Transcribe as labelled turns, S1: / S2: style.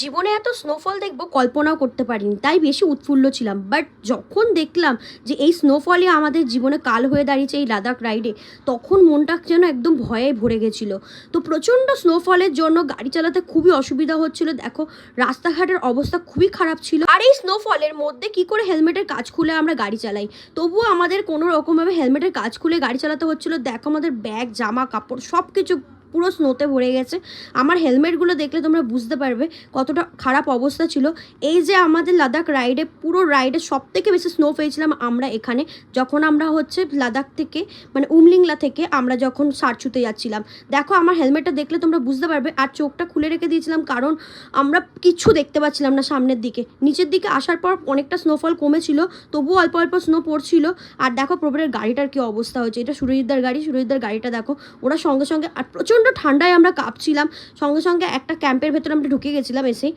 S1: জীবনে এত স্নোফল দেখবো কল্পনাও করতে পারিনি, তাই বেশি উৎফুল্ল ছিলাম। বাট যখন দেখলাম যে এই স্নোফলই আমাদের জীবনে কাল হয়ে দাঁড়িয়েছে এই লাদাখ রাইডে, তখন মনটা যেন একদম ভয়ে ভরে গেছিলো। তো প্রচণ্ড স্নোফলের জন্য গাড়ি চালাতে খুবই অসুবিধা হচ্ছিল। দেখো, রাস্তাঘাটের অবস্থা খুবই খারাপ ছিল। আর এই স্নোফলের মধ্যে কি করে হেলমেটের কাজ খুলে আমরা গাড়ি চালাই, তবুও আমাদের কোনো রকমভাবে হেলমেটের কাজ খুলে গাড়ি চালাতে হচ্ছিলো। দেখো, আমাদের ব্যাগ, জামা কাপড় সব কিছু পুরো স্নোতে ভরে গেছে। আমার হেলমেটগুলো দেখলে তোমরা বুঝতে পারবে কতটা খারাপ অবস্থা ছিল। এই যে আমাদের লাদাখ রাইডে, পুরো রাইডে সবথেকে বেশি স্নো পেয়েছিলাম আমরা এখানে, যখন আমরা হচ্ছে লাদাখ থেকে মানে উমলিংলা থেকে আমরা যখন সারছুতে যাচ্ছিলাম। দেখো, আমার হেলমেটটা দেখলে তোমরা বুঝতে পারবে। আর চোখটা খুলে রেখে দিয়েছিলাম, কারণ আমরা কিছু দেখতে পাচ্ছিলাম না সামনের দিকে। নিচের দিকে আসার পর অনেকটা স্নোফল কমেছিল, তবুও অল্প অল্প স্নো পড়ছিল। আর দেখো প্রবলের গাড়িটার কী অবস্থা হয়েছে। এটা সুরজিৎদার গাড়ি, সুরজিৎদার গাড়িটা দেখো। ওরা সঙ্গে সঙ্গে, আর প্রচণ্ড ঠান্ডায় আমরা কাঁপছিলাম, সঙ্গে সঙ্গে একটা ক্যাম্পের ভেতরে আমরা ঢুকে গেছিলাম এসে।